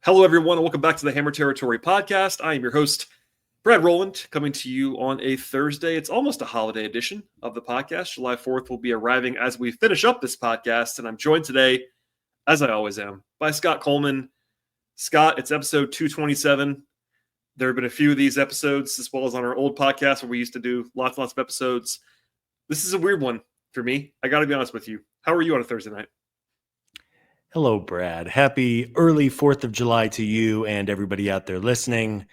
Hello, everyone, and welcome back to the Hammer Territory podcast. I am your host, Brad Rowland, coming to you on a Thursday. It's almost a holiday edition of the podcast. July 4th will be arriving as we finish up this podcast, and I'm joined today, as I always am, by Scott Coleman. Scott, it's episode 227. There have been a few of these episodes, as well as on our old podcast where we used to do lots and lots of episodes. This is a weird one for me. I got to be honest with you. How are you on a Thursday night? Hello, Brad. Happy early 4th of July to you and everybody out there listening.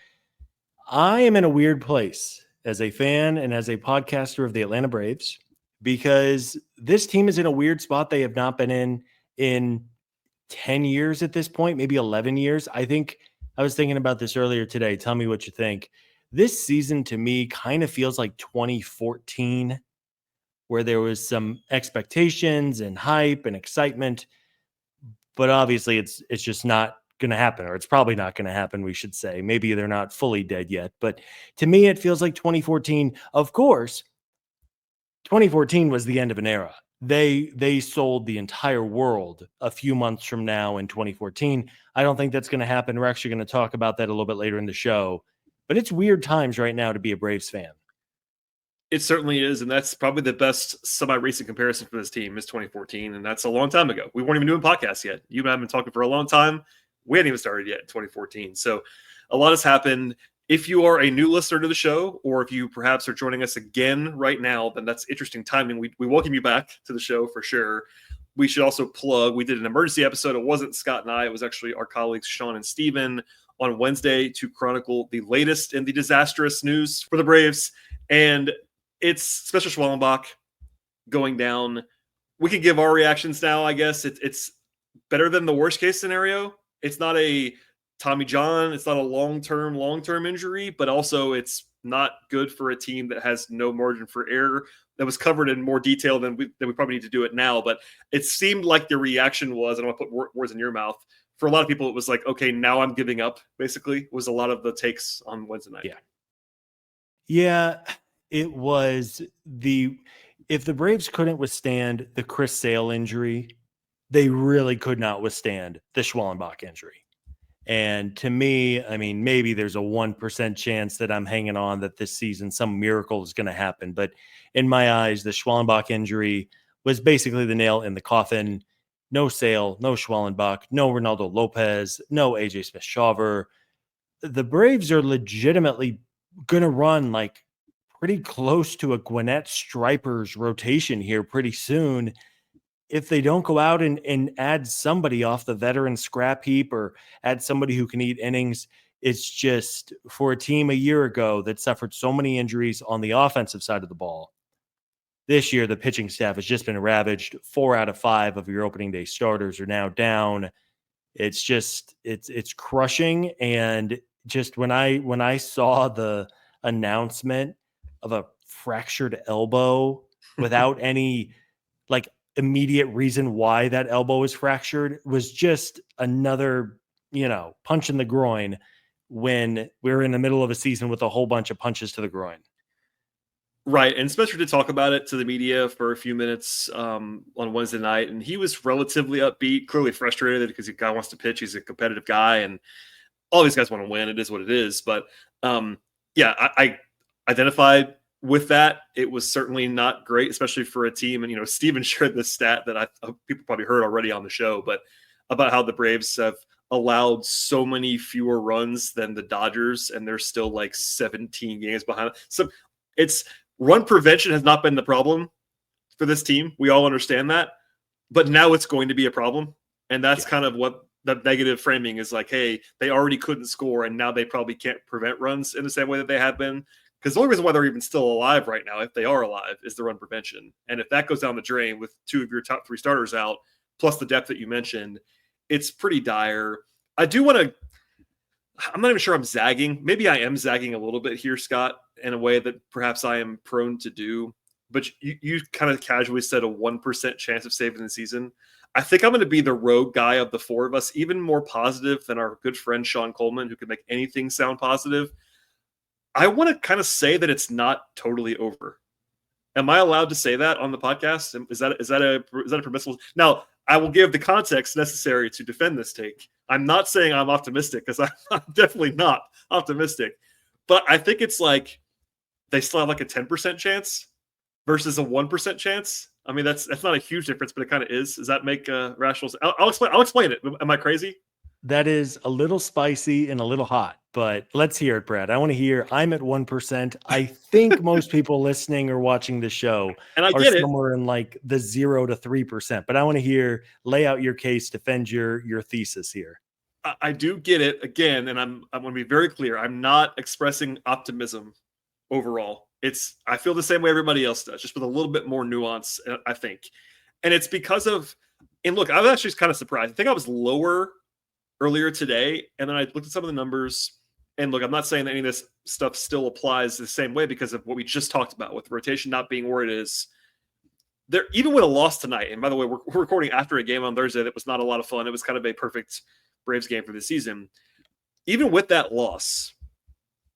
I am in a weird place as a fan and as a podcaster of the Atlanta Braves because this team is in a weird spot they have not been in 10 years at this point, maybe 11 years. I was thinking about this earlier today. Tell me what you think. This season to me kind of feels like 2014, where there was some expectations and hype and excitement. But obviously, it's just not going to happen, or it's probably not going to happen, we should say. Maybe they're not fully dead yet. But to me, it feels like 2014. Of course, 2014 was the end of an era. They sold the entire world a few months from now in 2014. I don't think that's going to happen. We're actually going to talk about that a little bit later in the show. But it's weird times right now to be a Braves fan. It certainly is, and that's probably the best semi-recent comparison for this team is 2014, and that's a long time ago. We weren't even doing podcasts yet. You and I have been talking for a long time. We hadn't even started yet in 2014. So a lot has happened. If you are a new listener to the show, or if you perhaps are joining us again right now, then that's interesting timing. We welcome you back to the show for sure. We should also plug, we did an emergency episode. It wasn't Scott and I. It was actually our colleagues Sean and Steven on Wednesday to chronicle the latest in the disastrous news for the Braves. And it's Spencer Schwellenbach going down. We can give our reactions now, I guess. It's better than the worst case scenario. It's not a Tommy John. It's not a long-term injury, but also it's not good for a team that has no margin for error. That was covered in more detail than we probably need to do it now. But it seemed like the reaction was, and I'll put words in your mouth, for a lot of people, it was like, okay, now I'm giving up, basically, was a lot of the takes on Wednesday night. Yeah. It was if the Braves couldn't withstand the Chris Sale injury, they really could not withstand the Schwellenbach injury. And to me, I mean, maybe there's a 1% chance that I'm hanging on that this season some miracle is going to happen. But in my eyes, the Schwellenbach injury was basically the nail in the coffin. No Sale, no Schwellenbach, no Ronaldo Lopez, no AJ Smith-Shawver. The Braves are legitimately going to run like pretty close to a Gwinnett Stripers rotation here pretty soon if they don't go out and add somebody off the veteran scrap heap or add somebody who can eat innings. It's just for a team a year ago that suffered so many injuries on the offensive side of the ball. This year, the pitching staff has just been ravaged. 4 out of 5 of your opening day starters are now down. It's just, it's crushing. And just when I saw the announcement of a fractured elbow without any like immediate reason why that elbow was fractured was just another, punch in the groin when we're in the middle of a season with a whole bunch of punches to the groin. Right. And Spencer did talk about it to the media for a few minutes on Wednesday night, and he was relatively upbeat, clearly frustrated because the guy wants to pitch. He's a competitive guy, and all these guys want to win. It is what it is. But I identified with that. It was certainly not great, especially for a team. And, Steven shared this stat that people probably heard already on the show, but about how the Braves have allowed so many fewer runs than the Dodgers, and they're still like 17 games behind. So it's run prevention has not been the problem for this team. We all understand that, but now it's going to be a problem. And that's kind of what the negative framing is like. Hey, they already couldn't score, and now they probably can't prevent runs in the same way that they have been. Because the only reason why they're even still alive right now, if they are alive, is the run prevention. And if that goes down the drain with 2 of your top 3 starters out, plus the depth that you mentioned, it's pretty dire. I'm not even sure I'm zagging. Maybe I am zagging a little bit here, Scott, in a way that perhaps I am prone to do. But you kind of casually said a 1% chance of saving the season. I think I'm going to be the rogue guy of the 4 of us, even more positive than our good friend Sean Coleman, who can make anything sound positive. I want to kind of say that it's not totally over. Am I allowed to say that on the podcast? Is that a permissible? Now, I will give the context necessary to defend this take, I'm not saying I'm optimistic because I'm definitely not optimistic. But I think it's like they still have like a 10% chance versus a 1% chance. I mean, that's not a huge difference, but it kind of is. Does that make rational sense? I'll explain it. Am I crazy? That is a little spicy and a little hot, but let's hear it, Brad. I want to hear. I'm at 1%. I think most people listening or watching the show And I are get it. somewhere in like the 0 to 3%. But I want to hear, lay out your case, defend your thesis here. I do get it again, and I'm going to be very clear. I'm not expressing optimism overall. I feel the same way everybody else does, just with a little bit more nuance, I think. And it's because of, and look, I was actually kind of surprised. I think I was lower earlier today, and then I looked at some of the numbers. And look, I'm not saying that any of this stuff still applies the same way because of what we just talked about with rotation not being where it is. There, even with a loss tonight, and by the way, we're recording after a game on Thursday that was not a lot of fun. It was kind of a perfect Braves game for the season. Even with that loss,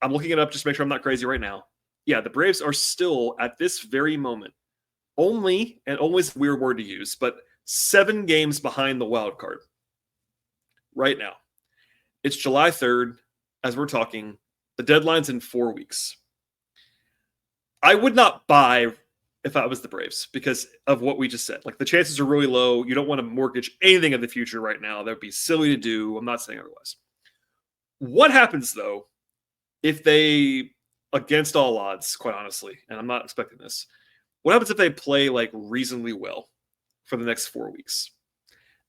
I'm looking it up just to make sure I'm not crazy right now. Yeah, the Braves are still at this very moment only, and always a weird word to use, but 7 games behind the wild card right now. It's July 3rd as we're talking. The deadline's in 4 weeks. I would not buy if I was the Braves because of what we just said. Like, the chances are really low. You don't want to mortgage anything in the future right now. That would be silly to do. I'm not saying otherwise. What happens, though, if they, against all odds, quite honestly, and I'm not expecting this, what happens if they play like reasonably well for the next 4 weeks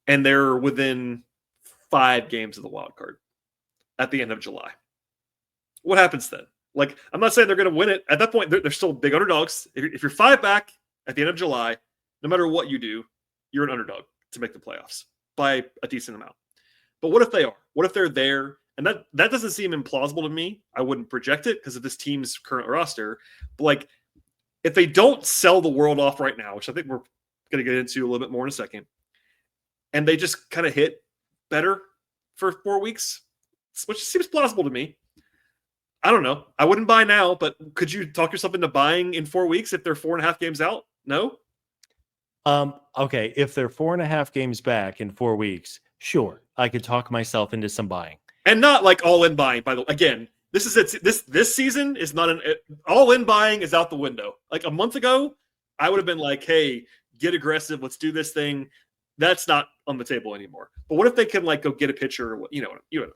and they're within 5 games of the wild card at the end of July? What happens then? Like, I'm not saying they're going to win it. At that point, they're still big underdogs. If you're 5 back at the end of July, no matter what you do, you're an underdog to make the playoffs by a decent amount. But what if they are? What if they're there? And that doesn't seem implausible to me. I wouldn't project it because of this team's current roster. But like, if they don't sell the world off right now, which I think we're going to get into a little bit more in a second, and they just kind of hit better for 4 weeks, which seems plausible to me. I don't know. I wouldn't buy now, but could you talk yourself into buying in 4 weeks if they're 4.5 games out? No? Okay. If they're 4.5 games back in 4 weeks, sure, I could talk myself into some buying. And not like all-in buying, by the way. Again, this is it. This season is not all-in buying is out the window. Like a month ago, I would have been like, hey, get aggressive. Let's do this thing. That's not on the table anymore. But what if they can like go get a pitcher? Or you know.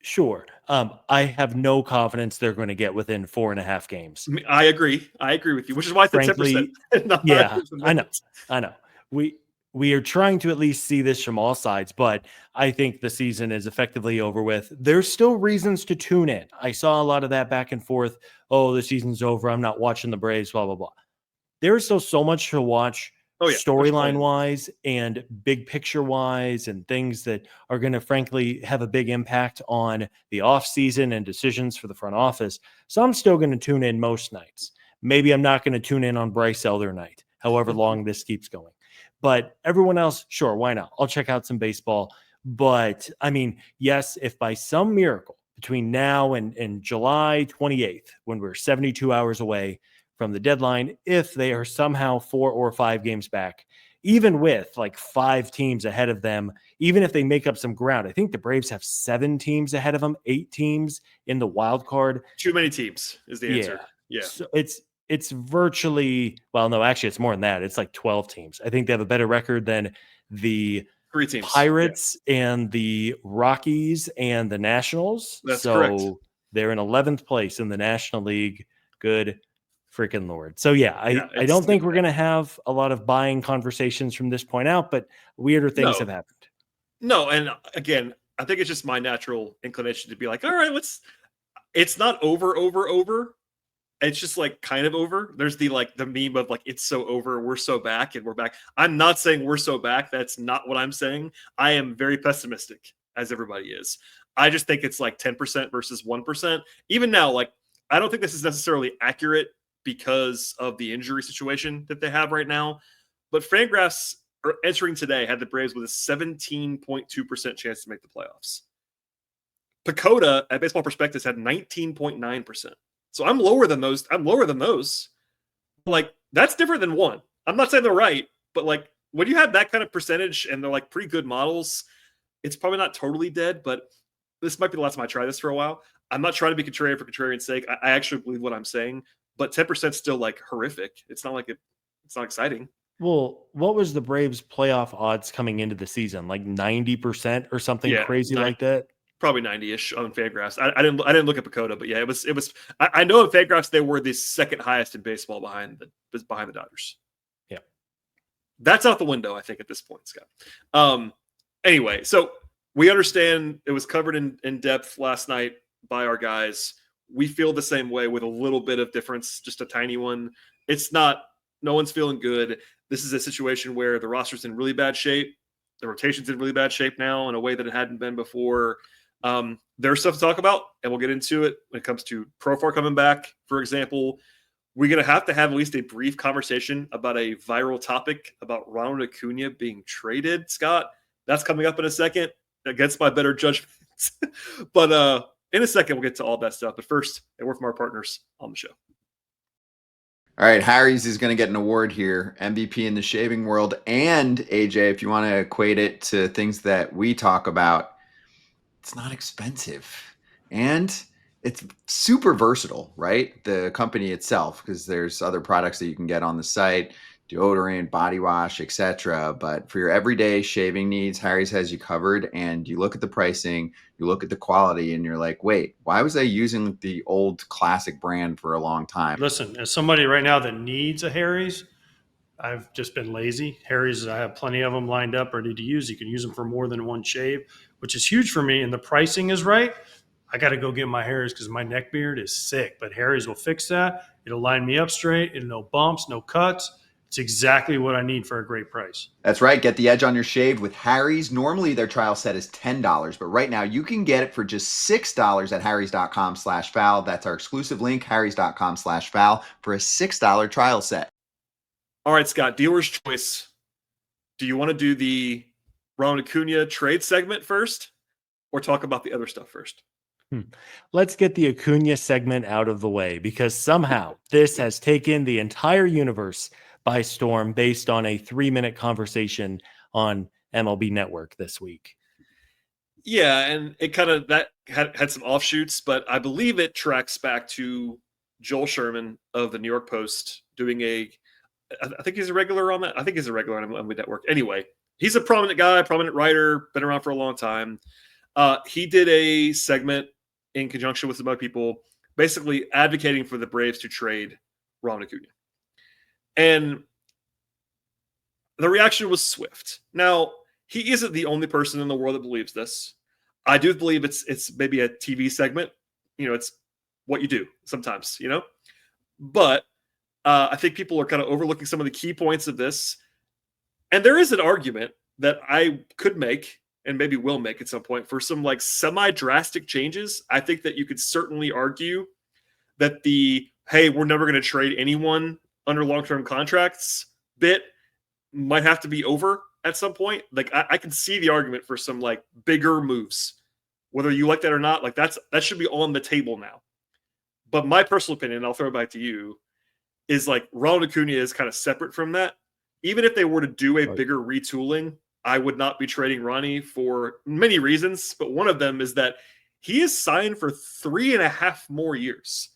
Sure. I have no confidence they're going to get within 4.5 games. I agree with you, which is why I said 10%. Yeah, I know. We are trying to at least see this from all sides, but I think the season is effectively over with. There's still reasons to tune in. I saw a lot of that back and forth. Oh, the season's over. I'm not watching the Braves, blah, blah, blah. There is still so much to watch. Storyline wise and big picture wise, and things that are going to frankly have a big impact on the offseason and decisions for the front office. So I'm still going to tune in most nights. Maybe I'm not going to tune in on Bryce Elder night, however long this keeps going. But everyone else, sure, why not? I'll check out some baseball. But I mean, yes, if by some miracle between now and July 28th, when we're 72 hours away from the deadline, if they are somehow 4 or 5 games back, even with like 5 teams ahead of them, even if they make up some ground, I think the Braves have 7 teams ahead of them, 8 teams in the wild card. Too many teams is the answer. Yeah. So it's virtually, well, no, actually it's more than that. It's like 12 teams. I think they have a better record than the 3 teams. Pirates and the Rockies and the Nationals. That's correct. They're in 11th place in the National League. Good freaking Lord. So yeah, I don't think we're going to have a lot of buying conversations from this point out, but weirder things have happened. No. And again, I think it's just my natural inclination to be like, all right, it's not over. It's just like kind of over. There's the meme of like, it's so over. We're so back and we're back. I'm not saying we're so back. That's not what I'm saying. I am very pessimistic as everybody is. I just think it's like 10% versus 1%. Even now, like, I don't think this is necessarily accurate because of the injury situation that they have right now. But Fangraphs entering today had the Braves with a 17.2% chance to make the playoffs. Pacoda at Baseball Prospectus had 19.9%. So I'm lower than those. Like, that's different than 1. I'm not saying they're right, but like when you have that kind of percentage and they're like pretty good models, it's probably not totally dead, but this might be the last time I try this for a while. I'm not trying to be contrarian for contrarian's sake. I actually believe what I'm saying, but 10% still like horrific. It's not like it's not exciting. Well, what was the Braves playoff odds coming into the season? Like 90% or something Yeah, crazy like that? probably 90-ish on Fangraphs. I didn't look at Pacoda, but yeah, it was. I know at Fangraphs they were the second highest in baseball behind the Dodgers. Yeah, that's out the window, I think, at this point, Scott. Anyway, so we understand it was covered in depth last night by our guys. We feel the same way with a little bit of difference, just a tiny one. It's not. No one's feeling good. This is a situation where the roster's in really bad shape. The rotation's in really bad shape now in a way that it hadn't been before. There's stuff to talk about, and we'll get into it when it comes to Profar coming back, for example. We're going to have at least a brief conversation about a viral topic about Ronald Acuña being traded, Scott. That's coming up in a second against my better judgment. But in a second, we'll get to all that stuff. But first, a word from our partners on the show. All right, Harry's is going to get an award here, MVP in the shaving world. And AJ, if you want to equate it to things that we talk about, it's not expensive. And it's super versatile, right? The company itself, because there's other products that you can get on the site, deodorant, body wash, etc. But for your everyday shaving needs, Harry's has you covered. And you look at the pricing, you look at the quality, and you're like, wait, why was I using the old classic brand for a long time? Listen, as somebody right now that needs a Harry's, I've just been lazy. Harry's, I have plenty of them lined up, ready to use. You can use them for more than one shave, which is huge for me. And the pricing is right. I got to go get my Harry's because my neck beard is sick. But Harry's will fix that. It'll line me up straight. It'll no bumps, no cuts. It's exactly what I need for a great price. That's right. Get the edge on your shave with Harry's. Normally, their trial set is $10, but right now you can get it for just $6 at harrys.com/foul. That's our exclusive link, harrys.com/foul, for a $6 trial set. All right, Scott, dealer's choice. Do you want to do the Ronald Acuña trade segment first or talk about the other stuff first? Let's get the Acuna segment out of the way because somehow this has taken the entire universe by storm based on a 3-minute conversation on MLB Network this week. Yeah, and it kind of that had some offshoots, but I believe it tracks back to Joel Sherman of the New York Post doing I think he's a regular on that. I think he's a regular on MLB Network. Anyway, he's a prominent guy, prominent writer, been around for a long time. He did a segment in conjunction with some other people, basically advocating for the Braves to trade Ronald Acuña. And the reaction was swift. Now, he isn't the only person in the world that believes this. I do believe it's maybe a TV segment. It's what you do sometimes, But I think people are kind of overlooking some of the key points of this. And there is an argument that I could make and maybe will make at some point for some like semi-drastic changes. I think that you could certainly argue that hey, we're never going to trade anyone under long-term contracts bit might have to be over at some point. Like I can see the argument for some like bigger moves, whether you like that or not. Like that should be on the table now. But my personal opinion, I'll throw it back to you, is like Ronald Acuña is kind of separate from that. Even if they were to do a bigger retooling, I would not be trading Ronnie for many reasons, but one of them is that he is signed for 3.5 more years.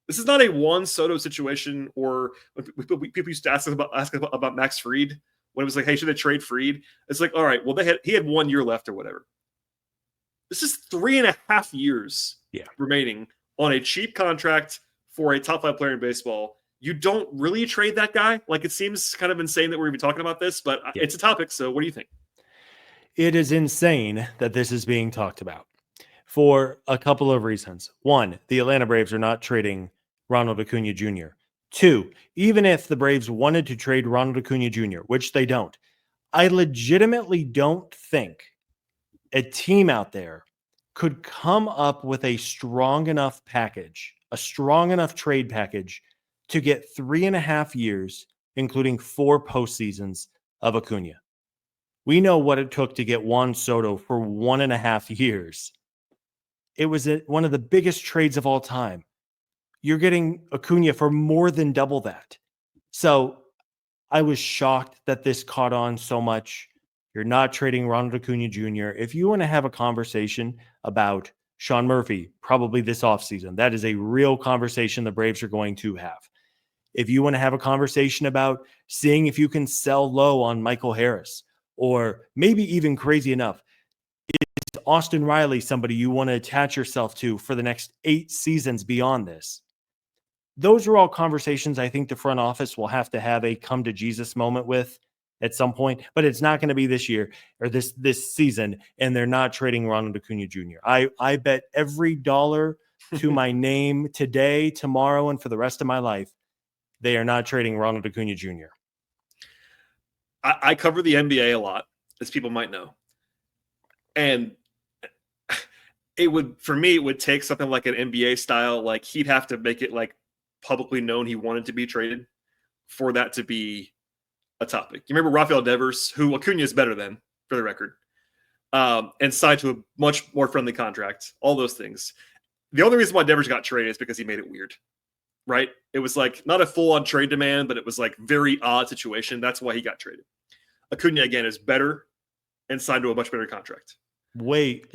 This is not a Juan Soto situation, or people used to ask about Max Fried when it was like, hey, should they trade Fried? It's like, all right, well, he had 1 year left or whatever. This is 3.5 years remaining on a cheap contract for a top 5 player in baseball. You don't really trade that guy. Like, it seems kind of insane that we're even talking about this, but it's a topic. So what do you think? It is insane that this is being talked about for a couple of reasons. One, the Atlanta Braves are not trading Ronald Acuña Jr. Two, even if the Braves wanted to trade Ronald Acuña Jr., which they don't, I legitimately don't think a team out there could come up with a strong enough package, a strong enough trade package to get 3.5 years, including 4 postseasons of Acuna. We know what it took to get Juan Soto for 1.5 years. It was one of the biggest trades of all time. You're getting Acuna for more than double that. So I was shocked that this caught on so much. You're not trading Ronald Acuña Jr. If you want to have a conversation about Sean Murphy, probably this offseason, that is a real conversation the Braves are going to have. If you want to have a conversation about seeing if you can sell low on Michael Harris, or maybe even crazy enough, is Austin Riley somebody you want to attach yourself to for the next 8 seasons beyond this? Those are all conversations I think the front office will have to have a come to Jesus moment with at some point, but it's not going to be this year or this season, and they're not trading Ronald Acuña Jr. I bet every dollar to my name today, tomorrow, and for the rest of my life, they are not trading Ronald Acuña Jr. I cover the NBA a lot, as people might know. And it would take something like an NBA style, like he'd have to make it like publicly known he wanted to be traded for that to be a topic. You remember Rafael Devers, who Acuna is better than, for the record, and signed to a much more friendly contract, all those things. The only reason why Devers got traded is because he made it weird, right? It was like not a full-on trade demand, but it was like very odd situation. That's why he got traded. Acuna, again, is better and signed to a much better contract.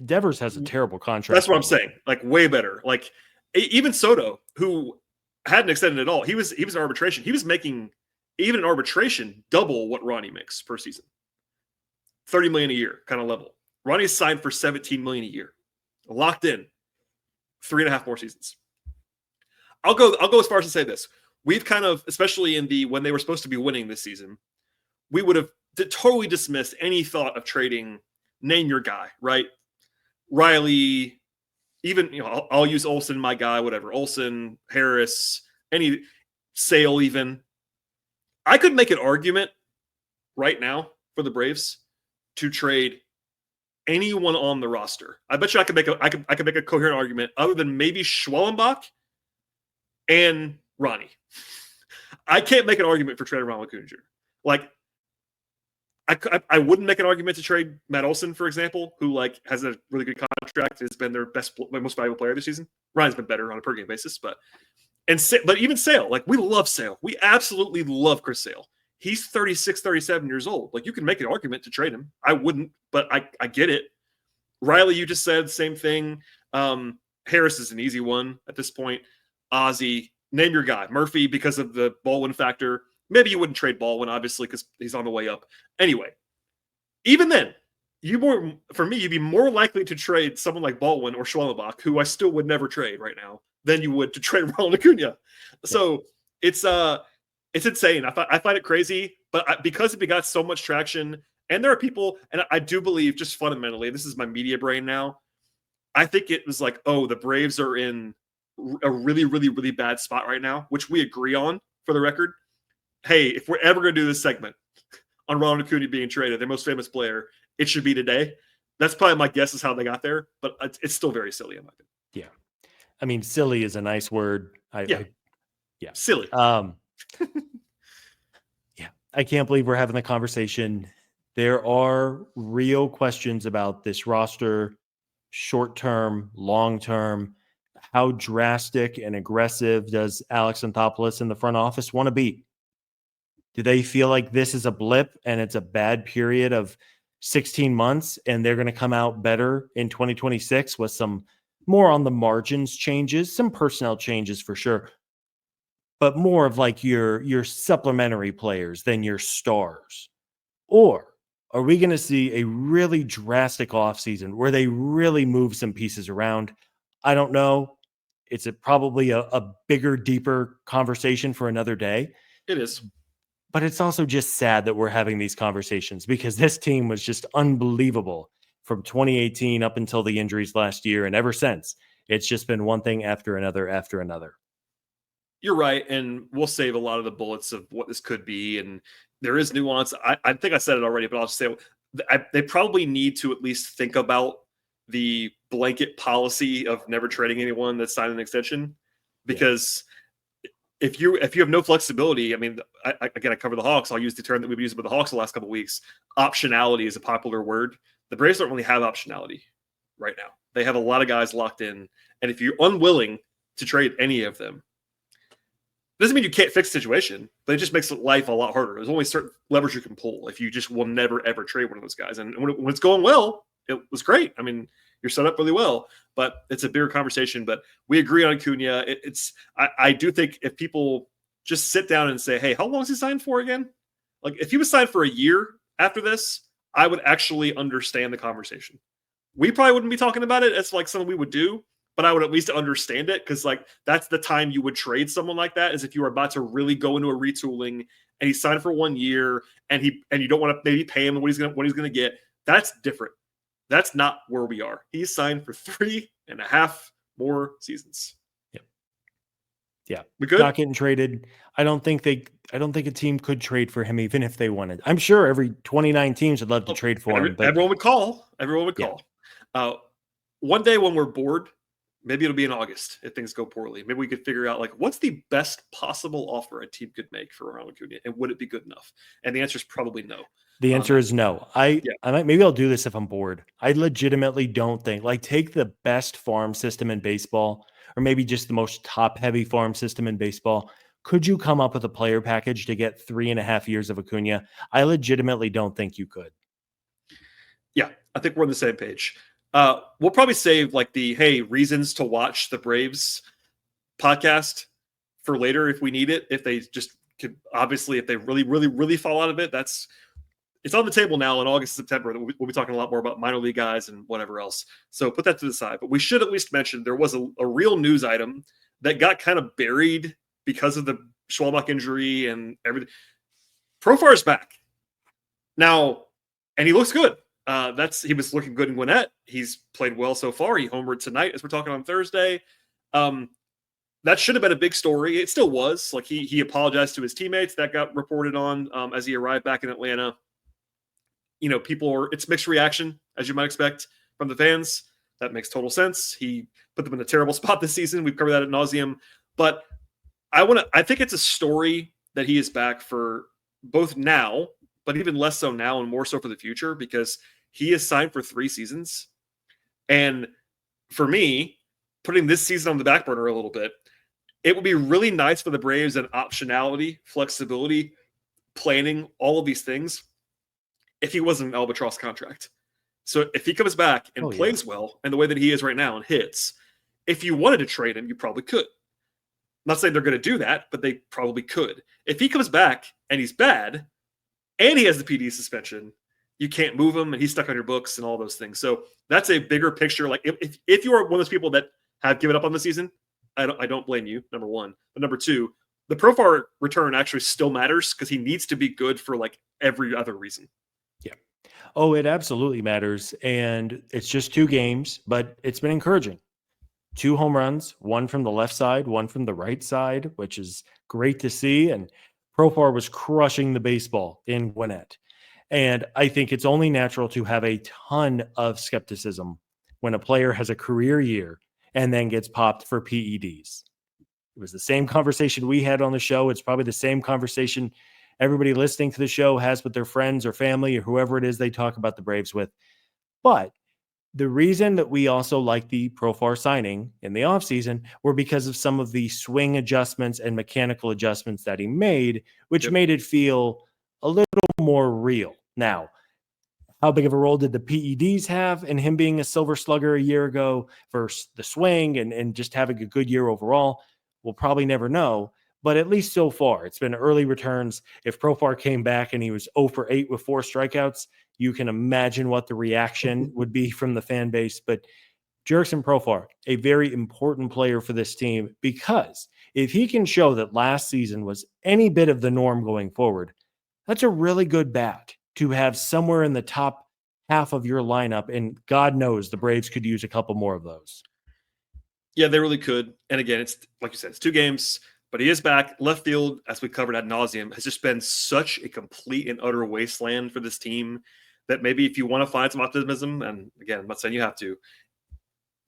Devers has a terrible contract. That's what I'm saying. Like way better. Like even Soto, who hadn't extended at all, he was in arbitration. He was making, even in arbitration, double what Ronnie makes per season. $30 million a year kind of level. Ronnie's signed for $17 million a year. Locked in. 3.5 more seasons. I'll go as far as to say this. We've kind of, especially when they were supposed to be winning this season, we would have totally dismissed any thought of trading, name your guy, right? Riley, even, I'll use Olsen, my guy, whatever. Olsen, Harris, any Sale even. I could make an argument right now for the Braves to trade anyone on the roster. I bet you I could make a coherent argument other than maybe Schwellenbach and Ronnie. I can't make an argument for trading Ronald Acuña Jr. Like, I wouldn't make an argument to trade Matt Olson, for example, who like has a really good contract, has been their most valuable player this season. Ryan's been better on a per game basis, but even Sale, like we love Sale. We absolutely love Chris Sale. He's 36, 37 years old. Like you can make an argument to trade him. I wouldn't, but I get it. Riley, you just said same thing. Harris is an easy one at this point. Ozzy, name your guy. Murphy, because of the Baldwin factor. Maybe you wouldn't trade Baldwin, obviously, because he's on the way up. Anyway, even then, you'd be more likely to trade someone like Baldwin or Schwellenbach, who I still would never trade right now, than you would to trade Ronald Acuña. So it's insane. I find it crazy, but because it got so much traction, and there are people, and I do believe just fundamentally, this is my media brain now, I think it was like, oh, the Braves are in a really, really, really bad spot right now, which we agree on for the record. Hey, if we're ever going to do this segment on Ronald Acuña being traded, their most famous player, it should be today. That's probably my guess is how they got there, but it's still very silly in my opinion. Yeah. I mean, silly is a nice word. Silly. Yeah. I can't believe we're having the conversation. There are real questions about this roster, short-term, long-term. How drastic and aggressive does Alex Anthopoulos in the front office want to be? Do they feel like this is a blip and it's a bad period of 16 months and they're going to come out better in 2026 with some more on the margins changes, some personnel changes for sure, but more of like your supplementary players than your stars? Or are we going to see a really drastic offseason where they really move some pieces around? I don't know. It's probably a bigger, deeper conversation for another day. It is. But it's also just sad that we're having these conversations because this team was just unbelievable from 2018 up until the injuries last year. And ever since, it's just been one thing after another after another. You're right. And we'll save a lot of the bullets of what this could be. And there is nuance. I think I said it already, but I'll just say they probably need to at least think about the blanket policy of never trading anyone that signed an extension, because if you have no flexibility, I mean, I cover the Hawks. I'll use the term that we've used with the Hawks the last couple of weeks. Optionality is a popular word. The Braves don't really have optionality right now. They have a lot of guys locked in, and if you're unwilling to trade any of them, Doesn't mean you can't fix the situation, but it just makes life a lot harder. There's only certain levers you can pull if you just will never, ever trade one of those guys. And when it's going well, it was great. I mean, you're set up really well, but it's a bigger conversation. But we agree on Acuna. I do think if people just sit down and say, hey, how long is he signed for again? Like, if he was signed for a year after this, I would actually understand the conversation. We probably wouldn't be talking about it as like something we would do, but I would at least understand it, because like that's the time you would trade someone like that, is if you are about to really go into a retooling and he signed for 1 year and you don't want to maybe pay him what he's gonna get. That's different. That's not where we are. He's signed for 3.5 more seasons. Yeah. We good? Not getting traded. I don't think a team could trade for him even if they wanted. I'm sure every 29 teams would love to trade for him. But everyone would call. One day when we're bored, maybe it'll be in August if things go poorly. Maybe we could figure out like what's the best possible offer a team could make for Ronald Acuña, and would it be good enough? And the answer is probably no. The answer is no. Maybe I'll do this if I'm bored. I legitimately don't think, like, take the best farm system in baseball, or maybe just the most top-heavy farm system in baseball. Could you come up with a player package to get 3.5 years of Acuna? I legitimately don't think you could. Yeah, I think we're on the same page. We'll probably save like the reasons to watch the Braves podcast for later if we need it. If they just could, obviously, if they really, really, really fall out of it, it's on the table now in August, September. We'll be talking a lot more about minor league guys and whatever else. So put that to the side. But we should at least mention there was a real news item that got kind of buried because of the Schwalbach injury and everything. Profar is back now, and he looks good. He was looking good in Gwinnett. He's played well so far. He homered tonight as we're talking on Thursday. That should have been a big story. It still was. Like he apologized to his teammates. That got reported on as he arrived back in Atlanta. You know, it's mixed reaction, as you might expect from the fans. That makes total sense. He put them in a terrible spot this season. We've covered that ad nauseum. But I think it's a story that he is back for both now, but even less so now and more so for the future, because he is signed for 3 seasons. And for me, putting this season on the back burner a little bit, it would be really nice for the Braves and optionality, flexibility, planning, all of these things, if he wasn't an albatross contract. So if he comes back and plays well and the way that he is right now and hits, if you wanted to trade him, you probably could. I'm not saying they're going to do that, but they probably could. If he comes back and he's bad and he has the PD suspension, you can't move him and he's stuck on your books and all those things. So that's a bigger picture. Like if you are one of those people that have given up on the season, I don't blame you, number one. But number two, the Profar return actually still matters because he needs to be good for like every other reason. Yeah. Oh, it absolutely matters. And it's just 2 games, but it's been encouraging. 2 home runs, 1 from the left side, 1 from the right side, which is great to see. And Profar was crushing the baseball in Gwinnett. And I think it's only natural to have a ton of skepticism when a player has a career year and then gets popped for PEDs. It was the same conversation we had on the show. It's probably the same conversation everybody listening to the show has with their friends or family or whoever it is they talk about the Braves with. But the reason that we also like the Profar signing in the offseason were because of some of the swing adjustments and mechanical adjustments that he made, which made it feel a little more real. Now, how big of a role did the PEDs have in him being a silver slugger a year ago versus the swing and just having a good year overall? We'll probably never know. But at least so far, it's been early returns. If Profar came back and he was 0 for 8 with 4 strikeouts, you can imagine what the reaction would be from the fan base. But Jurickson Profar, a very important player for this team, because if he can show that last season was any bit of the norm going forward, that's a really good bat to have somewhere in the top half of your lineup. And God knows the Braves could use a couple more of those. Yeah, they really could. And again, it's like you said, it's 2 games. But he is back. Left field, as we covered ad nauseum, has just been such a complete and utter wasteland for this team that maybe if you want to find some optimism, and again, I'm not saying you have to,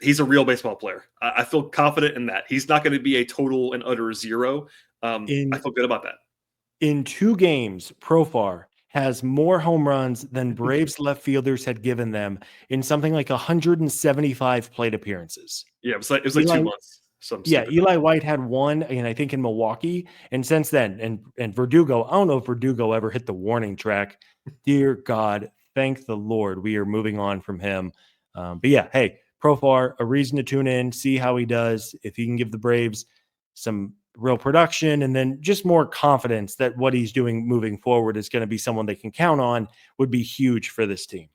he's a real baseball player. I feel confident in that. He's not going to be a total and utter zero. I feel good about that. In 2 games, Profar has more home runs than Braves left fielders had given them in something like 175 plate appearances. Yeah, it was like 2 months. Yeah, Eli White had one, and I think in Milwaukee, and since then, and Verdugo, I don't know if Verdugo ever hit the warning track. Dear God, thank the Lord, we are moving on from him. But yeah, hey, Profar, a reason to tune in, see how he does. If he can give the Braves some real production, and then just more confidence that what he's doing moving forward is going to be someone they can count on, would be huge for this team.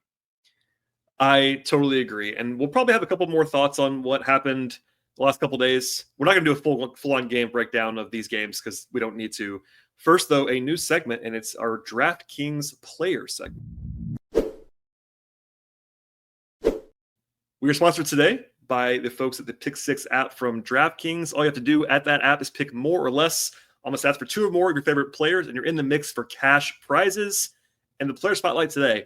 I totally agree. And we'll probably have a couple more thoughts on what happened the last couple days. We're not going to do a full-on game breakdown of these games because we don't need to. First, though, a new segment, and it's our DraftKings player segment. We are sponsored today by the folks at the Pick 6 app from DraftKings. All you have to do at that app is pick more or less on the stats for two or more of your favorite players, and you're in the mix for cash prizes. And the player spotlight today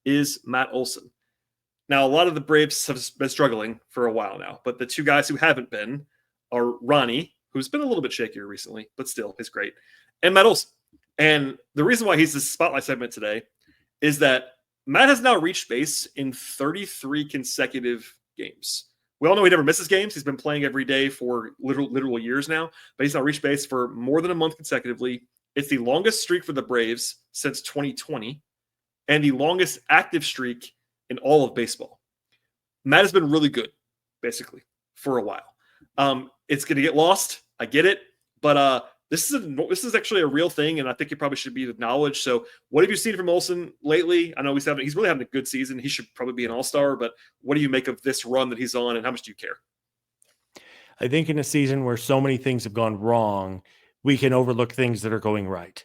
is Matt Olson. Now, a lot of the Braves have been struggling for a while now, but the two guys who haven't been are Ronnie, who's been a little bit shakier recently, but still, he's great, and Matt Olson. And the reason why he's the spotlight segment today is that Matt has now reached base in 33 consecutive games. We all know he never misses games. He's been playing every day for literal years now, but he's now reached base for more than a month consecutively. It's the longest streak for the Braves since 2020 and the longest active streak in all of baseball. Matt has been really good, basically, for a while. It's going to get lost. I get it, but this is actually a real thing, and I think it probably should be acknowledged. So, what have you seen from Olson lately? I know he's really having a good season. He should probably be an all-star, but what do you make of this run that he's on, and how much do you care? I think in a season where so many things have gone wrong, we can overlook things that are going right.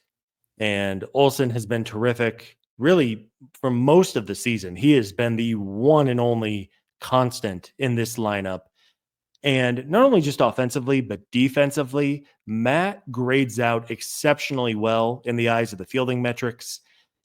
And Olson has been terrific. Really, for most of the season, he has been the one and only constant in this lineup. And not only just offensively, but defensively, Matt grades out exceptionally well in the eyes of the fielding metrics.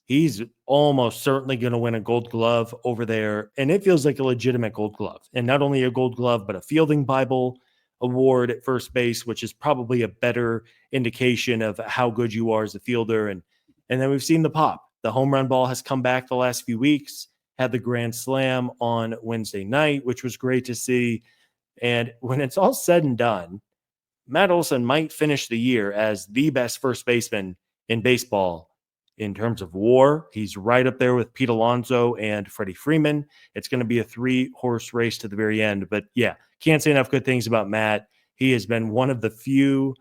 He's almost certainly going to win a gold glove over there. And it feels like a legitimate gold glove. And not only a gold glove, but a fielding Bible award at first base, which is probably a better indication of how good you are as a fielder. And then we've seen the pop. The home run ball has come back the last few weeks, had the grand slam on Wednesday night, which was great to see. And when it's all said and done, Matt Olson might finish the year as the best first baseman in baseball in terms of WAR. He's right up there with Pete Alonso and Freddie Freeman. It's going to be a 3-horse race to the very end. But yeah, can't say enough good things about Matt. He has been one of the few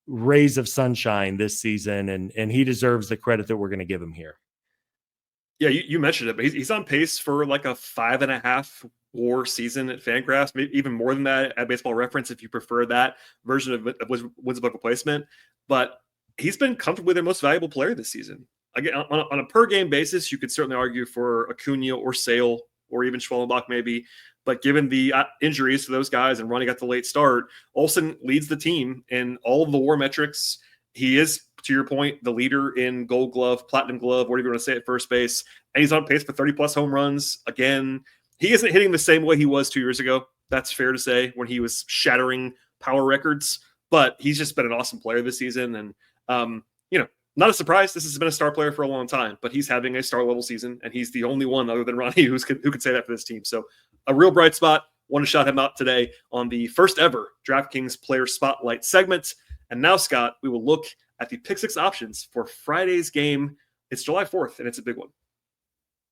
rays of sunshine this season, and he deserves the credit that we're going to give him here. Yeah, you mentioned it, but he's on pace for like a 5.5 WAR season at Fangraphs, maybe even more than that at Baseball Reference if you prefer that version of wins above replacement. But he's been comfortably their most valuable player this season. Again, on a per game basis, you could certainly argue for Acuna or Sale or even Schwellenbach maybe. But given the injuries to those guys and Ronnie got the late start, Olson leads the team in all of the WAR metrics. He is, to your point, the leader in Gold Glove, Platinum Glove, whatever you want to say at first base. And he's on pace for 30-plus home runs. Again, he isn't hitting the same way he was 2 years ago. That's fair to say, when he was shattering power records. But he's just been an awesome player this season. And, not a surprise. This has been a star player for a long time. But he's having a star-level season, and he's the only one other than Ronnie who could say that for this team. So a real bright spot. Want to shout him out today on the first ever DraftKings Player Spotlight segment. And now, Scott, we will look at the Pick 6 options for Friday's game. It's July 4th, and it's a big one.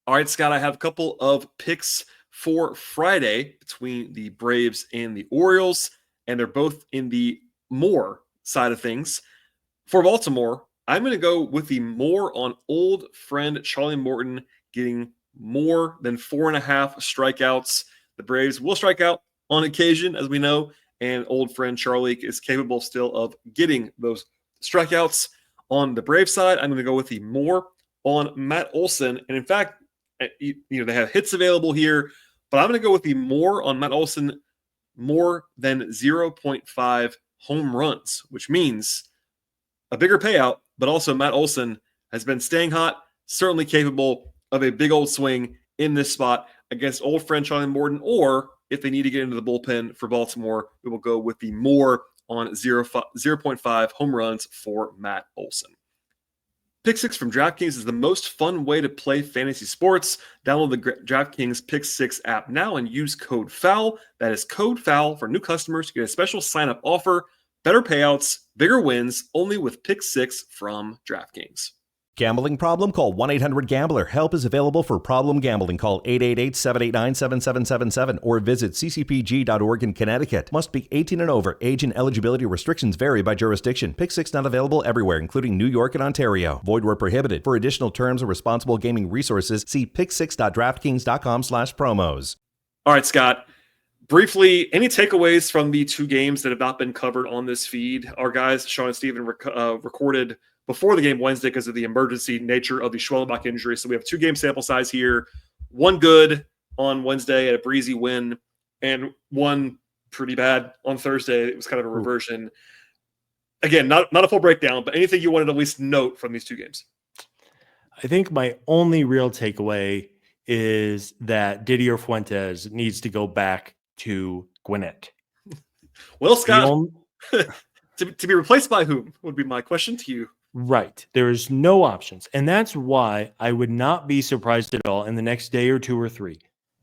All right, Scott, I have a couple of picks for Friday between the Braves and the Orioles, and they're both in the more side of things. For Baltimore, I'm going to go with the more on old friend Charlie Morton getting more than 4.5 strikeouts. The Braves will strike out on occasion, as we know, and old friend Charlie is capable still of getting those strikeouts. On the Brave side, I'm going to go with the more on Matt Olson. And in fact, they have hits available here, but I'm going to go with the more on Matt Olson, more than 0.5 home runs, which means a bigger payout, but also Matt Olson has been staying hot, certainly capable of a big old swing in this spot against old friend Charlie Morton, or if they need to get into the bullpen for Baltimore, we will go with the more on 0.5 home runs for Matt Olson. Pick Six from DraftKings is the most fun way to play fantasy sports. Download the DraftKings Pick Six app now and use code FOUL. That is code FOUL for new customers to get a special sign-up offer. Better payouts, bigger wins, only with Pick Six from DraftKings. Gambling problem? Call 1-800-GAMBLER. Help is available for problem gambling. Call 888-789-7777 or visit ccpg.org in Connecticut. Must be 18 and over. Age and eligibility restrictions vary by jurisdiction. Pick Six not available everywhere, including New York and Ontario. Void where prohibited. For additional terms and responsible gaming resources, see picksix.draftkings.com/promos. All right, Scott. Briefly, any takeaways from the two games that have not been covered on this feed? Our guys, Sean and Steven, recorded before the game Wednesday because of the emergency nature of the Schwellenbach injury. So we have 2 game sample size here. One good on Wednesday at a breezy win, and one pretty bad on Thursday. It was kind of a reversion. Again, not a full breakdown, but anything you wanted to at least note from these 2 games? I think my only real takeaway is that Didier Fuentes needs to go back to Gwinnett. Well, Scott, to be replaced by whom would be my question to you. Right. There's no options. And that's why I would not be surprised at all in the next day or 2 or 3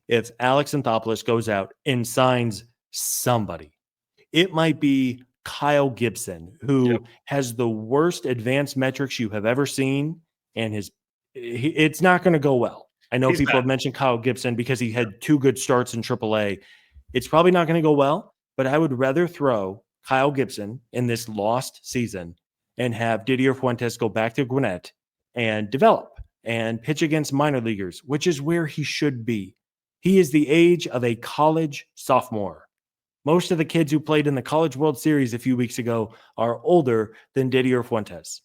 if Alex Anthopoulos goes out and signs somebody. It might be Kyle Gibson, who has the worst advanced metrics you have ever seen, and it's not going to go well. I know people have mentioned Kyle Gibson because he had 2 good starts in AAA. It's probably not going to go well, but I would rather throw Kyle Gibson in this lost season and have Didier Fuentes go back to Gwinnett and develop and pitch against minor leaguers, which is where he should be. He is the age of a college sophomore. Most of the kids who played in the College World Series a few weeks ago are older than Didier Fuentes.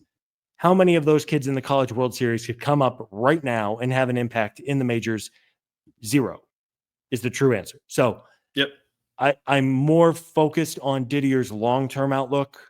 How many of those kids in the College World Series could come up right now and have an impact in the majors? 0 is the true answer. So I'm more focused on Didier's long-term outlook.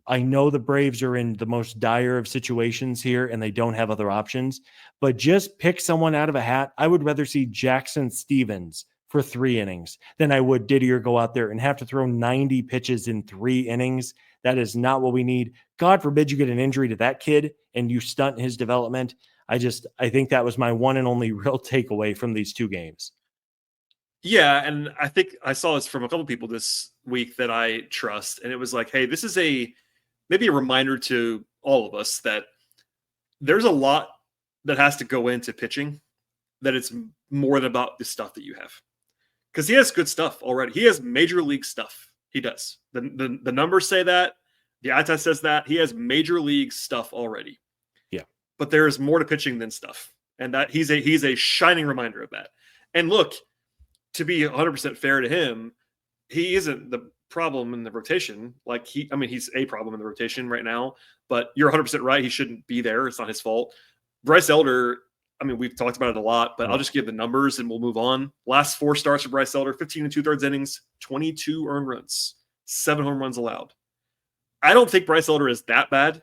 I know the Braves are in the most dire of situations here and they don't have other options, but just pick someone out of a hat. I would rather see Jackson Stevens for 3 innings than I would Didier go out there and have to throw 90 pitches in 3 innings. That is not what we need. God forbid you get an injury to that kid and you stunt his development. I think that was my one and only real takeaway from these 2 games. Yeah, and I think I saw this from a couple people this week that I trust, and it was like, hey, this is maybe a reminder to all of us that there's a lot that has to go into pitching, that it's more than about the stuff that you have. Because he has good stuff already. He has major league stuff. He does. The numbers say that. The eye test says that. He has major league stuff already. Yeah. But there is more to pitching than stuff. And that he's a shining reminder of that. And look, to be 100% fair to him, he isn't the problem in the rotation. He's a problem in the rotation right now, but you're 100% right. He shouldn't be there. It's not his fault. Bryce Elder, we've talked about it a lot, but I'll just give the numbers and we'll move on. Last 4 starts for Bryce Elder, 15 2/3 innings, 22 earned runs, 7 home runs allowed. I don't think Bryce Elder is that bad,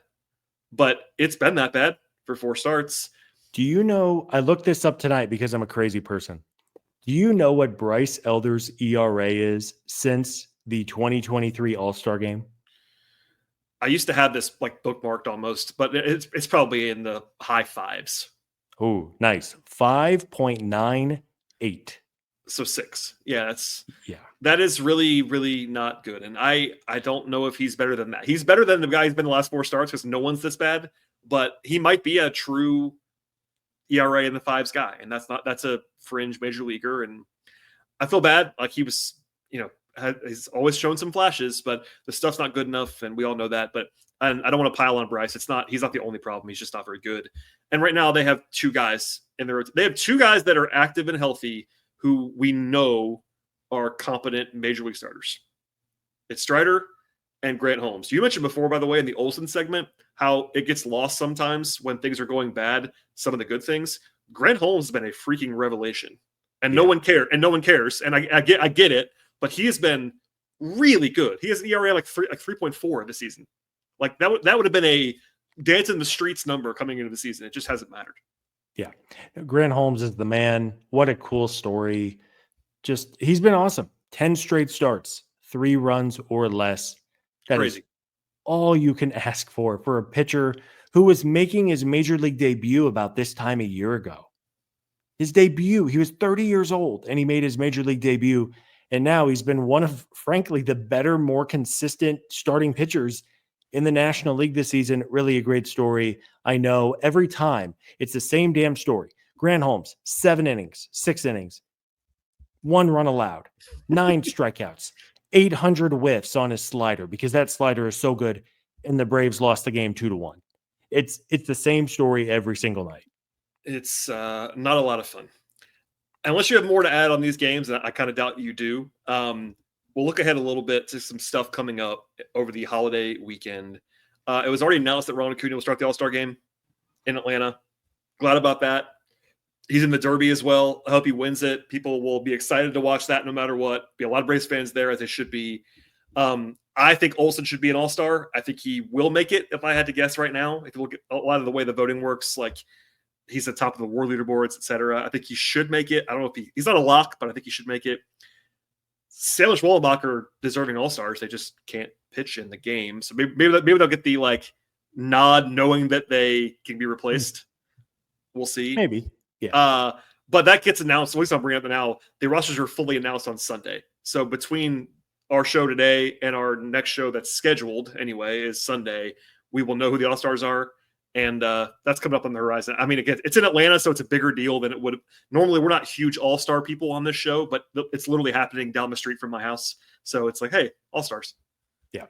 but it's been that bad for 4 starts. Do you know, I looked this up tonight because I'm a crazy person. Do you know what Bryce Elder's ERA is since the 2023 All-Star game? I used to have this bookmarked almost, but it's probably in the high 5s. Oh, nice. 5.98. So 6. Yeah, that is really, really not good. And I don't know if he's better than that. He's better than the guy who's been the last 4 starts because no one's this bad, but he might be a true ERA in the 5s guy. And that's a fringe major leaguer. And I feel bad. He was, he's always shown some flashes, but the stuff's not good enough. And we all know that, but I don't want to pile on Bryce. He's not the only problem. He's just not very good. And right now they have 2 guys they have 2 guys that are active and healthy who we know are competent major league starters. It's Strider and Grant Holmes. You mentioned before, by the way, in the Olsen segment, how it gets lost sometimes when things are going bad, some of the good things. Grant Holmes has been a freaking revelation. And no one cares. And I get it, but he has been really good. He has an ERA like 3.4 this season. That would have been a dance in the streets number coming into the season. It just hasn't mattered. Yeah. Grant Holmes is the man. What a cool story. He's been awesome. 10 straight starts, 3 runs or less. That Crazy. Is all you can ask for a pitcher who was making his major league debut about this time a year ago. His debut, he was 30 years old and he made his major league debut. And now he's been one of, frankly, the better, more consistent starting pitchers in the National League this season. Really a great story. I know every time it's the same damn story. Grant Holmes, 7 innings, 6 innings, 1 run allowed, 9 strikeouts, 800 whiffs on his slider because that slider is so good. And the Braves lost the game 2-1. It's the same story every single night. It's not a lot of fun. Unless you have more to add on these games, and I kind of doubt you do. We'll look ahead a little bit to some stuff coming up over the holiday weekend. It was already announced that Ronald Acuña will start the All-Star game in Atlanta. Glad about that. He's in the Derby as well. I hope he wins it. People will be excited to watch that no matter what. Be a lot of Braves fans there, as they should be. I think Olsen should be an all-star. I think he will make it, if I had to guess right now. If you look at a lot of the way the voting works, like he's at the top of the war leaderboards, etc. I think he should make it. I don't know if he's not a lock, but I think he should make it. Sale and Schwallenbach are deserving all-stars. They just can't pitch in the game. So maybe they'll get the nod knowing that they can be replaced. We'll see. Maybe. Yeah. But that gets announced. At least I'll bring it up now. The rosters are fully announced on Sunday. So between our show today and our next show that's scheduled anyway is Sunday, we will know who the All-Stars are. And that's coming up on the horizon. I mean, again, it's in Atlanta, so it's a bigger deal than it would. Normally, we're not huge All-Star people on this show, but it's literally happening down the street from my house. So it's like, hey, All-Stars. Yeah.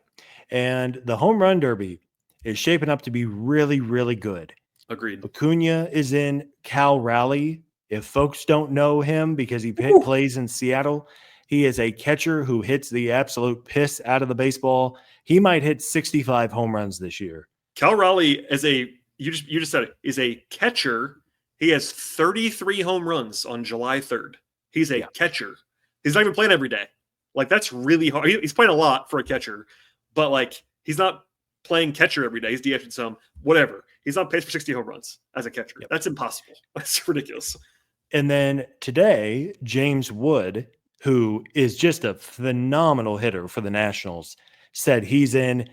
And the Home Run Derby is shaping up to be really, really good. Agreed. Acuna is in Cal Raleigh. If folks don't know him because he plays in Seattle, he is a catcher who hits the absolute piss out of the baseball. He might hit 65 home runs this year. Cal Raleigh you just said it, is a catcher. He has 33 home runs on July 3rd. He's a catcher. He's not even playing every day. That's really hard. He's playing a lot for a catcher, but he's not playing catcher every day. He's DHing some, whatever. He's on pace for 60 home runs as a catcher. Yep. That's impossible. That's ridiculous. And then today, James Wood, who is just a phenomenal hitter for the Nationals, said he's in.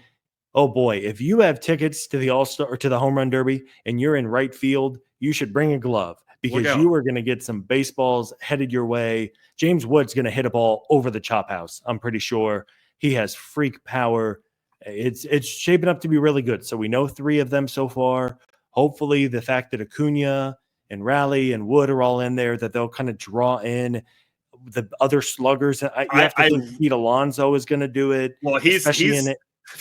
Oh boy, if you have tickets to the All-Star or to the Home Run Derby and you're in right field, you should bring a glove because you are going to get some baseballs headed your way. James Wood's going to hit a ball over the chop house. I'm pretty sure he has freak power. It's shaping up to be really good. So we know 3 of them so far. Hopefully the fact that Acuna and Raleigh and Wood are all in there, that they'll kind of draw in the other sluggers. You have to think Pete Alonso is going to do it. Well, he's in it.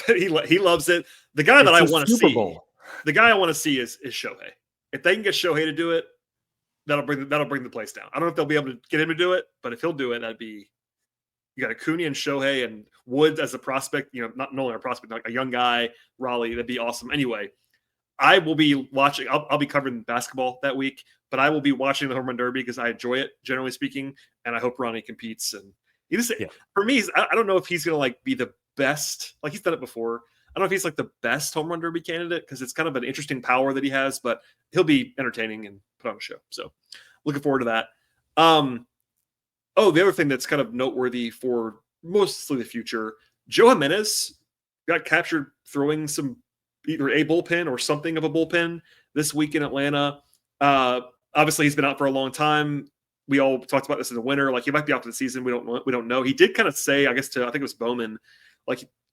He loves it. The guy that I want to see, the guy I want to see is Shohei. If they can get Shohei to do it, that'll bring the place down. I don't know if they'll be able to get him to do it, but if he'll do it, that'd be. You got Acuna and Shohei and Woods as a prospect. Not only a prospect, like a young guy, Raleigh. That'd be awesome. Anyway, I will be watching. I'll be covering basketball that week, but I will be watching the Home Run Derby because I enjoy it, generally speaking, and I hope Ronnie competes. And for me, I don't know if he's gonna be the best. He's done it before. I don't know if he's the best Home Run Derby candidate because it's kind of an interesting power that he has, but he'll be entertaining and put on a show. So looking forward to that. The other thing that's kind of noteworthy for mostly the future, Joe Jimenez got captured throwing either a bullpen or something of a bullpen this week in Atlanta. Obviously he's been out for a long time. We all talked about this in the winter. He might be out for the season. We don't know. He did kind of say, I think it was Bowman,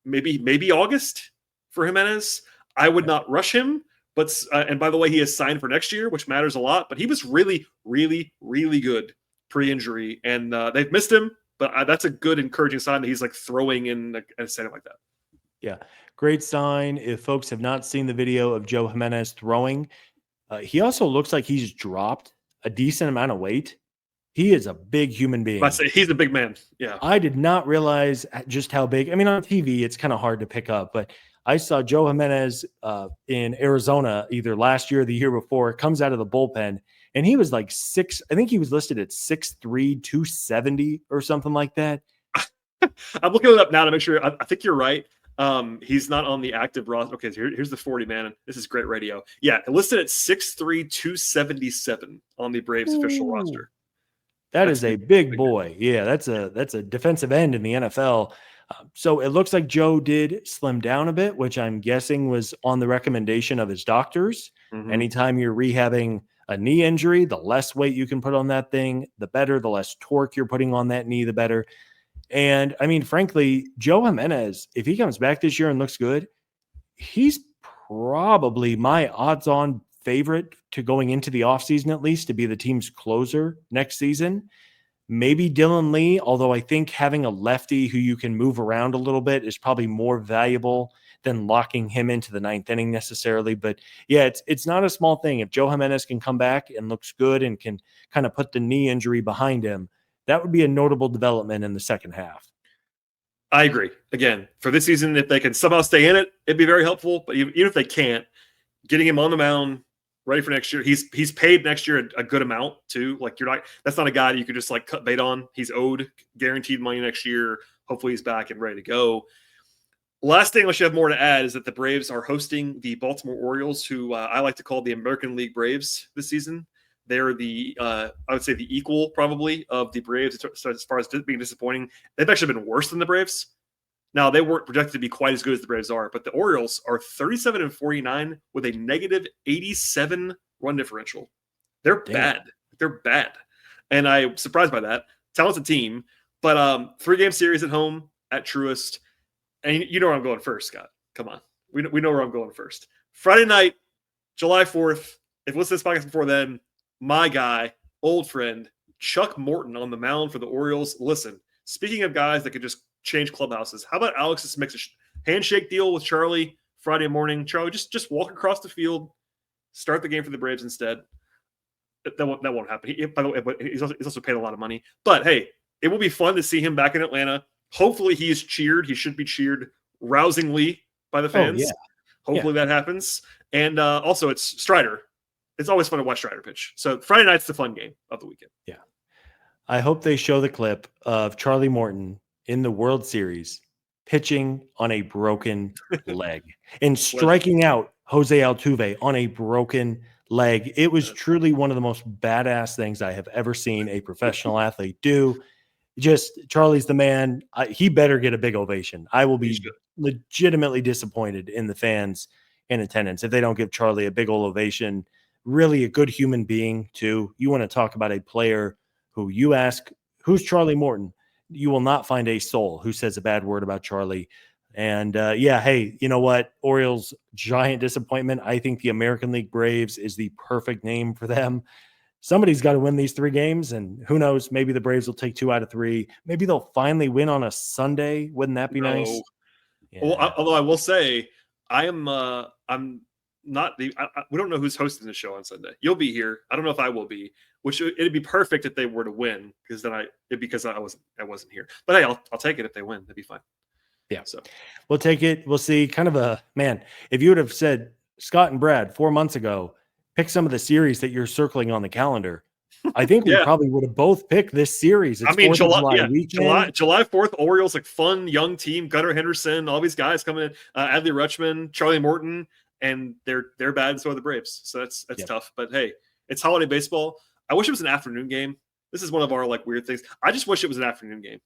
maybe August for Jimenez. I would not rush him, but and by the way, he is signed for next year, which matters a lot. But he was really, really, really good pre-injury, and they've missed him. But that's a good, encouraging sign that he's throwing in a setting like that. Yeah, great sign. If folks have not seen the video of Joe Jimenez throwing, he also looks like he's dropped a decent amount of weight. He is a big human being. He's a big man. Yeah. I did not realize just how big. I mean, on TV, it's kind of hard to pick up, but I saw Joe Jimenez in Arizona either last year or the year before, comes out of the bullpen, and he was 6. I think he was listed at 6'3", 270 or something like that. I'm looking it up now to make sure. I think you're right. He's not on the active roster. Okay, so here's the 40 man. This is great radio. Yeah, listed at 6'3", 277 on the Braves official roster. That's a big boy. Yeah, that's a defensive end in the NFL. So it looks like Joe did slim down a bit, which I'm guessing was on the recommendation of his doctors. Mhm. Anytime you're rehabbing a knee injury, the less weight you can put on that thing, the better. The less torque you're putting on that knee, the better. And I mean, frankly, Joe Jimenez, if he comes back this year and looks good, he's probably my odds-on favorite to going into the offseason, at least, to be the team's closer next season. Maybe Dylan Lee, although I think having a lefty who you can move around a little bit is probably more valuable than locking him into the ninth inning necessarily. But yeah, it's not a small thing. If Joe Jimenez can come back and looks good and can kind of put the knee injury behind him, that would be a notable development in the second half. I agree. Again, for this season, if they can somehow stay in it, it'd be very helpful. But even if they can't, getting him on the mound, ready for next year. He's paid next year a good amount too. Like that's not a guy that you could just like cut bait on. He's owed guaranteed money next year. Hopefully he's back and ready to go. Last thing, unless you have more to add, is that the Braves are hosting the Baltimore Orioles, who I like to call the American League Braves this season. They're I would say the equal probably of the Braves as far as being disappointing. They've actually been worse than the Braves. Now, they weren't projected to be quite as good as the Braves are, but the Orioles are 37-49 with a negative 87 run differential. They're bad. They're bad. And I'm surprised by that. Talented team, but 3-game series at home at Truist. And you know where I'm going first, Scott. Come on. We know where I'm going first. Friday night, July 4th. If you listen to this podcast before then, my guy, old friend, Chuck Morton on the mound for the Orioles. Listen, speaking of guys that could just change clubhouses, how about Alex just makes a handshake deal with Charlie Friday morning? Charlie, just walk across the field, start the game for the Braves instead. That won't happen. By the way, but he's also paid a lot of money. But hey, it will be fun to see him back in Atlanta. Hopefully he is cheered. He should be cheered rousingly by the fans. Oh, yeah. Hopefully that happens. And also it's Strider. It's always fun to watch Strider pitch. So Friday night's the fun game of the weekend. Yeah. I hope they show the clip of Charlie Morton in the World Series pitching on a broken leg and striking out Jose Altuve on a broken leg. It was truly one of the most badass things I have ever seen a professional athlete do. Just Charlie's the man. He better get a big ovation. I will be legitimately disappointed in the fans in attendance if they don't give Charlie a big old ovation. Really a good human being too. You want to talk about a player who you ask, who's Charlie Morton? You will not find a soul who says a bad word about Charlie. And hey, you know what? Orioles, giant disappointment. I think the American League Braves is the perfect name for them. Somebody's got to win these 3 games, and who knows? Maybe the Braves will take 2 out of 3. Maybe they'll finally win on a Sunday. Wouldn't that be nice? Yeah. Well, although I will say, I'm not we don't know who's hosting the show on Sunday. You'll be here. I don't know if I will be, which it'd be perfect if they were to win, because then I wasn't here. But hey, I'll take it if they win. That'd be fine. Yeah. So we'll take it. We'll see. Kind of if you would have said Scott and Brad 4 months ago, pick some of the series that you're circling on the calendar, I think we probably would have both picked this series. It's July 4th, Orioles, like fun young team, Gunnar Henderson, all these guys coming in, Adley Rutschman, Charlie Morton, and they're bad, and so are the Braves. So that's tough. But hey, it's holiday baseball. I wish it was an afternoon game. This is one of our like weird things. I just wish it was an afternoon game.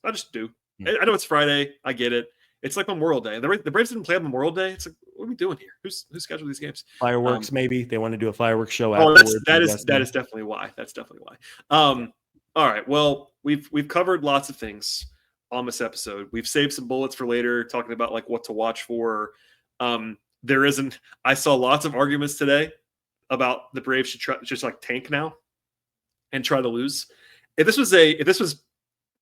I just do. I know it's Friday. I get it. It's like Memorial Day. The Braves didn't play on Memorial Day. It's like, what are we doing here? Who's scheduled these games? Fireworks, maybe they want to do a fireworks show afterwards. That is definitely why. That's definitely why. All right. Well, we've covered lots of things on this episode. We've saved some bullets for later, talking about like what to watch for. I saw lots of arguments today about the Braves should just like tank now and try to lose. If this was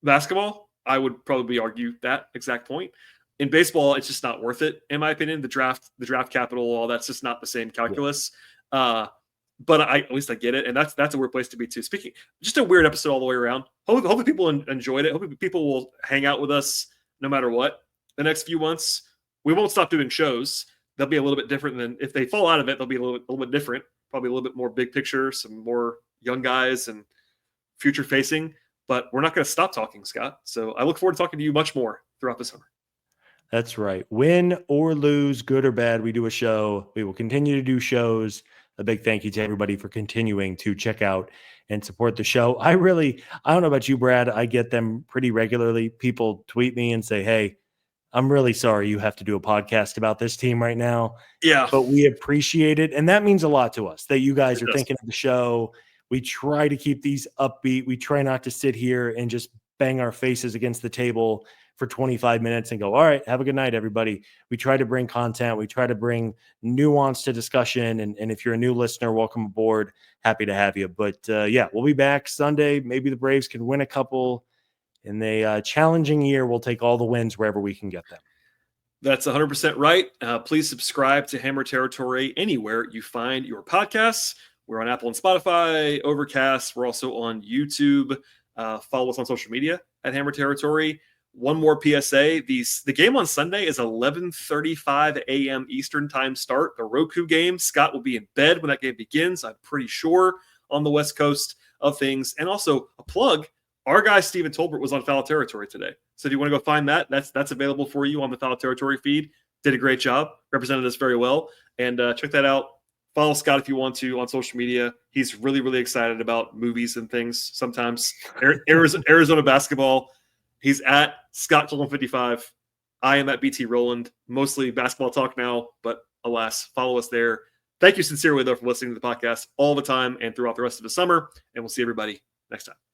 basketball, I would probably argue that exact point. In baseball, it's just not worth it, in my opinion. The draft capital, all that's just not the same calculus. Yeah. But at least I get it, and that's a weird place to be too. Speaking, just a weird episode all the way around. Hopefully people enjoyed it. Hopefully people will hang out with us no matter what the next few months. We won't stop doing shows. They'll be a little bit different than if they fall out of it. They'll be a little bit different. Probably a little bit more big picture, some more young guys and future facing. But we're not going to stop talking, Scott. So I look forward to talking to you much more throughout the summer. That's right. Win or lose, good or bad, we do a show. We will continue to do shows. a big thank you to everybody for continuing to check out and support the show. I don't know about you, Brad. I get them pretty regularly. People tweet me and say, hey, I'm really sorry you have to do a podcast about this team right now. Yeah. But we appreciate it. And that means a lot to us that you guys are does. thinking of the show. We try to keep these upbeat. We try not to sit here and just bang our faces against the table for 25 minutes and go, all right, have a good night, everybody. We try to bring content. We try to bring nuance to discussion. And if you're a new listener, welcome aboard. Happy to have you. But yeah, we'll be back Sunday. Maybe the Braves can win a couple. In a challenging year, we'll take all the wins wherever we can get them. That's 100% right. Please subscribe to Hammer Territory anywhere you find your podcasts. We're on Apple and Spotify, Overcast. We're also on YouTube. Follow us on social media at Hammer Territory. One more PSA. The game on Sunday is 11:35 a.m. Eastern time start. The Roku game. Scott will be in bed when that game begins, I'm pretty sure, on the West Coast of things. And also a plug. Our guy, Steven Tolbert, was on Foul Territory today. So if you want to go find that, that's available for you on the Foul Territory feed. Did a great job. Represented us very well. And check that out. Follow Scott if you want to on social media. He's really, really excited about movies and things sometimes. Arizona basketball. He's at Scott Coleman 55. I am at BT Rowland. Mostly basketball talk now, but alas, follow us there. Thank you sincerely, though, for listening to the podcast all the time and throughout the rest of the summer. And we'll see everybody next time.